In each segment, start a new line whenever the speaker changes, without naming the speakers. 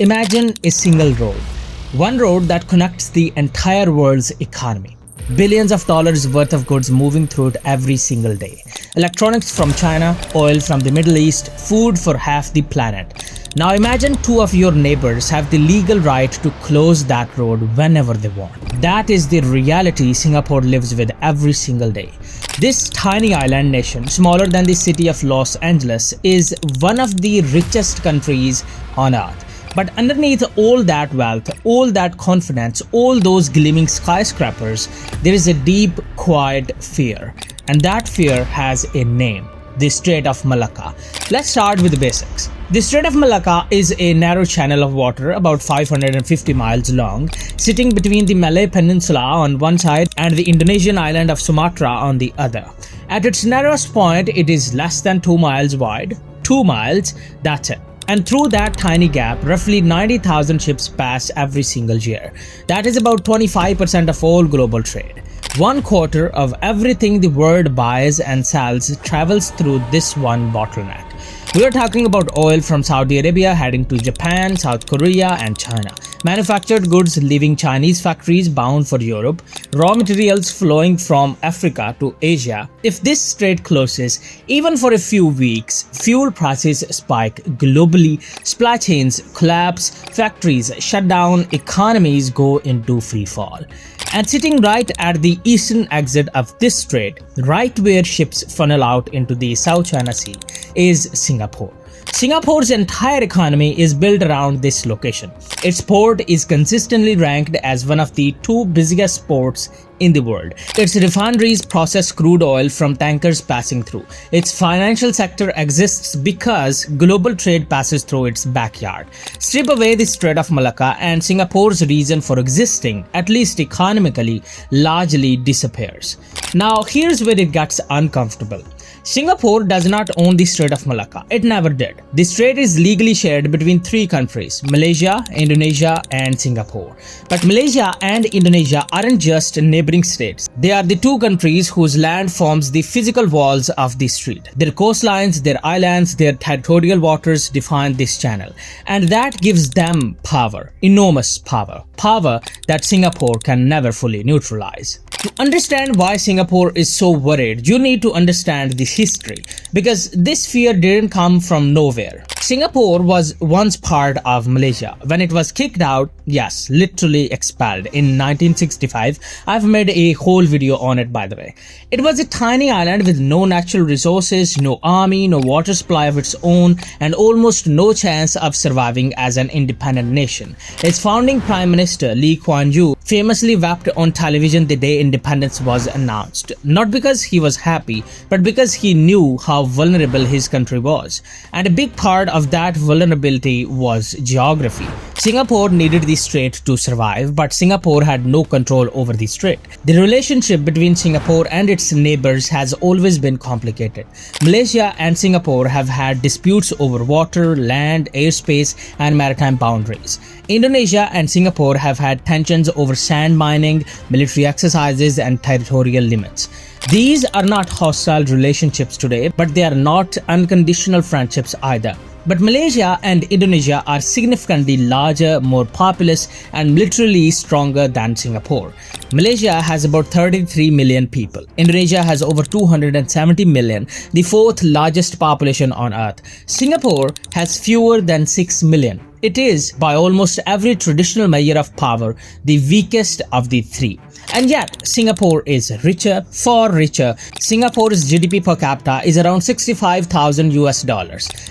Imagine a single road. One road that connects the entire world's economy. Billions of dollars worth of goods moving through it every single day. Electronics from China, oil from the Middle East, food for half the planet. Now imagine two of your neighbors have the legal right to close that road whenever they want. That is the reality Singapore lives with every single day. This tiny island nation, smaller than the city of Los Angeles, is one of the richest countries on earth. But underneath all that wealth, all that confidence, all those gleaming skyscrapers, there is a deep, quiet fear. And that fear has a name: the Strait of Malacca. Let's start with the basics. The Strait of Malacca is a narrow channel of water about 550 miles long, sitting between the Malay Peninsula on one side and the Indonesian island of Sumatra on the other. At its narrowest point, it is less than 2 miles wide. 2 miles, that's it. And through that tiny gap, roughly 90,000 ships pass every single year. That is about 25% of all global trade. 1/4 of everything the world buys and sells travels through this one bottleneck. We are talking about oil from Saudi Arabia heading to Japan, South Korea and China. Manufactured goods leaving Chinese factories bound for Europe. Raw materials flowing from Africa to Asia. If this strait closes, even for a few weeks, fuel prices spike globally, supply chains collapse, factories shut down, economies go into free fall. And sitting right at the eastern exit of this strait, right where ships funnel out into the South China Sea, is Singapore. Singapore's entire economy is built around this location. Its port is consistently ranked as one of the 2 busiest ports in the world. Its refineries process crude oil from tankers passing through. Its financial sector exists because global trade passes through its backyard. Strip away the Strait of Malacca and Singapore's reason for existing, at least economically, largely disappears. Now here's where it gets uncomfortable. Singapore does not own the Strait of Malacca. It never did. The strait is legally shared between 3 countries: Malaysia, Indonesia and Singapore. But Malaysia and Indonesia aren't just neighboring states. They are the 2 countries whose land forms the physical walls of the strait. Their coastlines, their islands, their territorial waters define this channel. And that gives them power, enormous power. Power that Singapore can never fully neutralize. To understand why Singapore is so worried, you need to understand the history, because this fear didn't come from nowhere. Singapore was once part of Malaysia. When it was kicked out, yes, literally expelled in 1965. I've made a whole video on it, by the way. It was a tiny island with no natural resources, no army, no water supply of its own, and almost no chance of surviving as an independent nation. Its founding Prime Minister Lee Kuan Yew famously wept on television the day independence was announced, not because he was happy, but because he knew how vulnerable his country was. And a big part of that vulnerability was geography. Singapore needed the strait to survive, but Singapore had no control over the strait. The relationship between Singapore and its neighbors has always been complicated. Malaysia and Singapore have had disputes over water, land, airspace, and maritime boundaries. Indonesia and Singapore have had tensions over sand mining, military exercises, and territorial limits. These are not hostile relationships today, but they are not unconditional friendships either. But Malaysia and Indonesia are significantly larger, more populous, and militarily stronger than Singapore. Malaysia has about 33 million people. Indonesia has over 270 million, the 4th largest population on earth. Singapore has fewer than 6 million. It is, by almost every traditional measure of power, the weakest of the 3. And yet, Singapore is richer, far richer. Singapore's GDP per capita is around $65,000 US.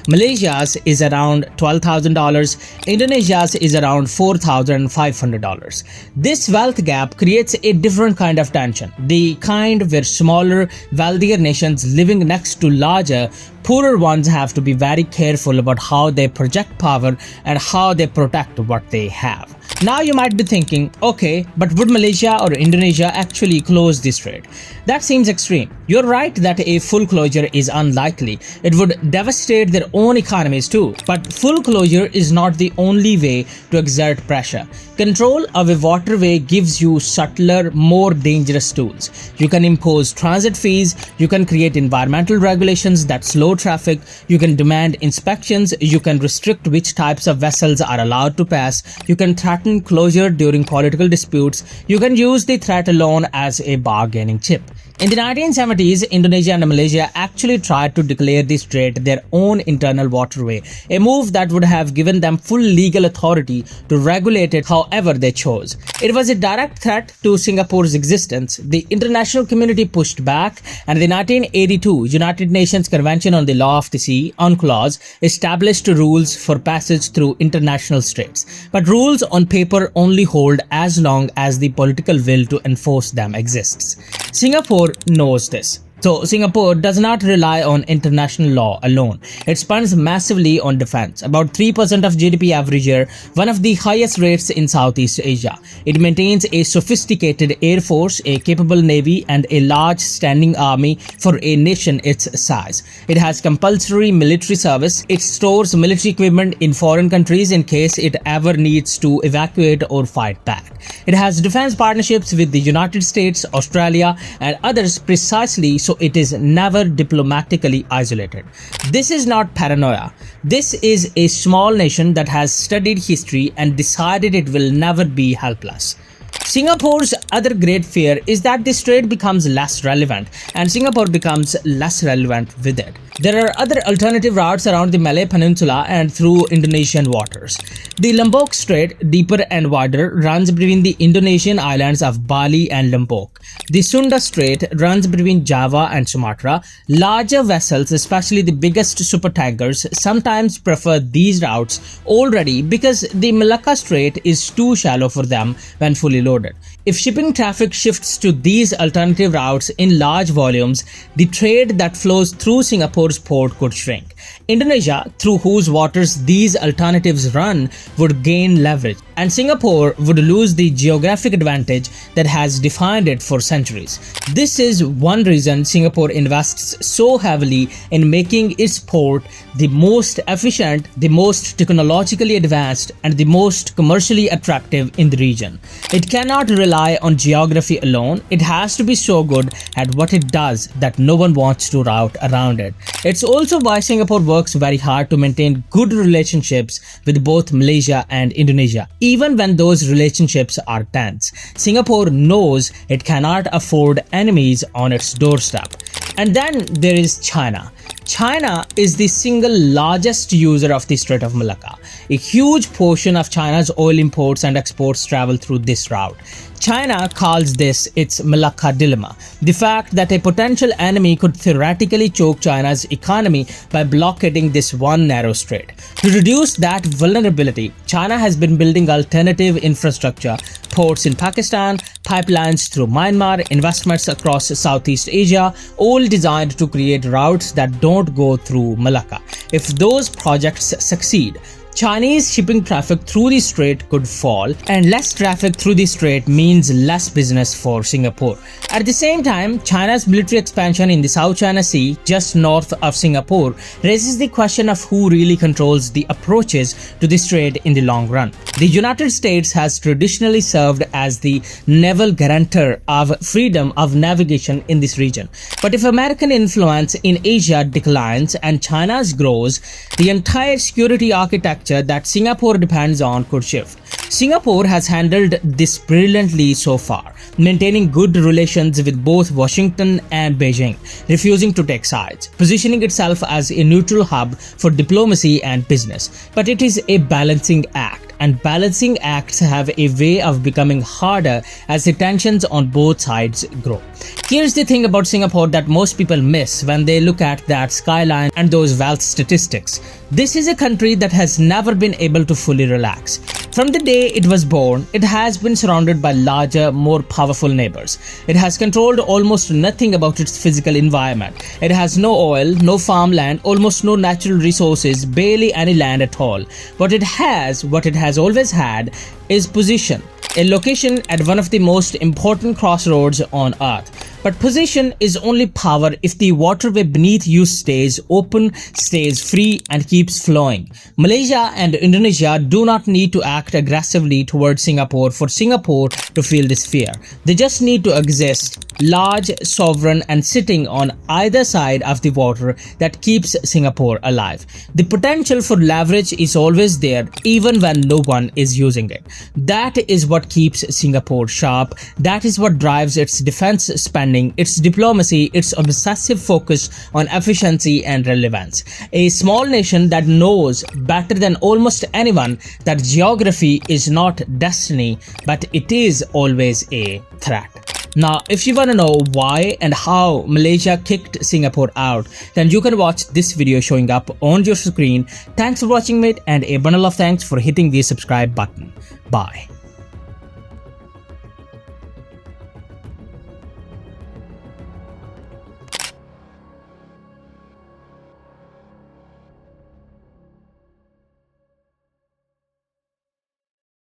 Malaysia's is around $12,000. Indonesia's is around $4,500. This wealth gap creates a different kind of tension, the kind where smaller, wealthier nations living next to larger, poorer ones have to be very careful about how they project power and how they protect what they have. Now you might be thinking, okay, but would Malaysia or Indonesia actually close this strait? That seems extreme. You're right that a full closure is unlikely. It would devastate their own economies too. But full closure is not the only way to exert pressure. Control of a waterway gives you subtler, more dangerous tools. You can impose transit fees, you can create environmental regulations that slow traffic, you can demand inspections, you can restrict which types of vessels are allowed to pass, you can threaten closure during political disputes, you can use the threat alone as a bargaining chip. In the 1970s, Indonesia and Malaysia actually tried to declare the strait their own internal waterway, a move that would have given them full legal authority to regulate it however they chose. It was a direct threat to Singapore's existence. The international community pushed back, and the 1982 United Nations Convention on the Law of the Sea, UNCLOS, established rules for passage through international straits. But rules on paper only hold as long as the political will to enforce them exists. Singapore knows this. So Singapore does not rely on international law alone. It spends massively on defense, about 3% of GDP every year, one of the highest rates in Southeast Asia. It maintains a sophisticated air force, a capable navy, and a large standing army for a nation its size. It has compulsory military service. It stores military equipment in foreign countries in case it ever needs to evacuate or fight back. It has defense partnerships with the United States, Australia, and others precisely so it is never diplomatically isolated. This is not paranoia. This is a small nation that has studied history and decided it will never be helpless. Singapore's other great fear is that the strait becomes less relevant and Singapore becomes less relevant with it. There are other alternative routes around the Malay Peninsula and through Indonesian waters. The Lombok Strait, deeper and wider, runs between the Indonesian islands of Bali and Lombok. The Sunda Strait runs between Java and Sumatra. Larger vessels, especially the biggest supertankers, sometimes prefer these routes already because the Malacca Strait is too shallow for them when fully loaded. If shipping traffic shifts to these alternative routes in large volumes, the trade that flows through Singapore's port could shrink. Indonesia, through whose waters these alternatives run, would gain leverage, and Singapore would lose the geographic advantage that has defined it for centuries. This is one reason Singapore invests so heavily in making its port the most efficient, the most technologically advanced, and the most commercially attractive in the region. It cannot rely on geography alone. It has to be so good at what it does that no one wants to route around it. It's also why Singapore works very hard to maintain good relationships with both Malaysia and Indonesia, even when those relationships are tense. Singapore knows it cannot afford enemies on its doorstep. And then there is China. China is the single largest user of the Strait of Malacca. A huge portion of China's oil imports and exports travel through this route. China calls this its Malacca dilemma, the fact that a potential enemy could theoretically choke China's economy by blockading this one narrow strait. To reduce that vulnerability, China has been building alternative infrastructure, ports in Pakistan, pipelines through Myanmar, investments across Southeast Asia, all designed to create routes that don't go through Malacca. If those projects succeed, Chinese shipping traffic through the strait could fall, and less traffic through the strait means less business for Singapore. At the same time, China's military expansion in the South China Sea, just north of Singapore, raises the question of who really controls the approaches to the strait in the long run. The United States has traditionally served as the naval guarantor of freedom of navigation in this region. But if American influence in Asia declines and China's grows, the entire security architecture that Singapore depends on could shift. Singapore has handled this brilliantly so far, maintaining good relations with both Washington and Beijing, refusing to take sides, positioning itself as a neutral hub for diplomacy and business. But it is a balancing act, and balancing acts have a way of becoming harder as the tensions on both sides grow. Here's the thing about Singapore that most people miss when they look at that skyline and those wealth statistics. This is a country that has never been able to fully relax. From the day it was born, it has been surrounded by larger, more powerful neighbors. It has controlled almost nothing about its physical environment. It has no oil, no farmland, almost no natural resources, barely any land at all. What it has always had, is position. A location at one of the most important crossroads on earth. But position is only power if the waterway beneath you stays open, stays free, and keeps flowing. Malaysia and Indonesia do not need to act aggressively towards Singapore for Singapore to feel this fear. They just need to exist, large, sovereign, and sitting on either side of the water that keeps Singapore alive. The potential for leverage is always there, even when no one is using it. That is what keeps Singapore sharp. That is what drives its defense spending, its diplomacy, its obsessive focus on efficiency and relevance. A small nation that knows better than almost anyone that geography is not destiny, but it is always a threat. Now, if you want to know why and how Malaysia kicked Singapore out, then you can watch this video showing up on your screen. Thanks for watching, mate, and a bundle of thanks for hitting the subscribe button. Bye.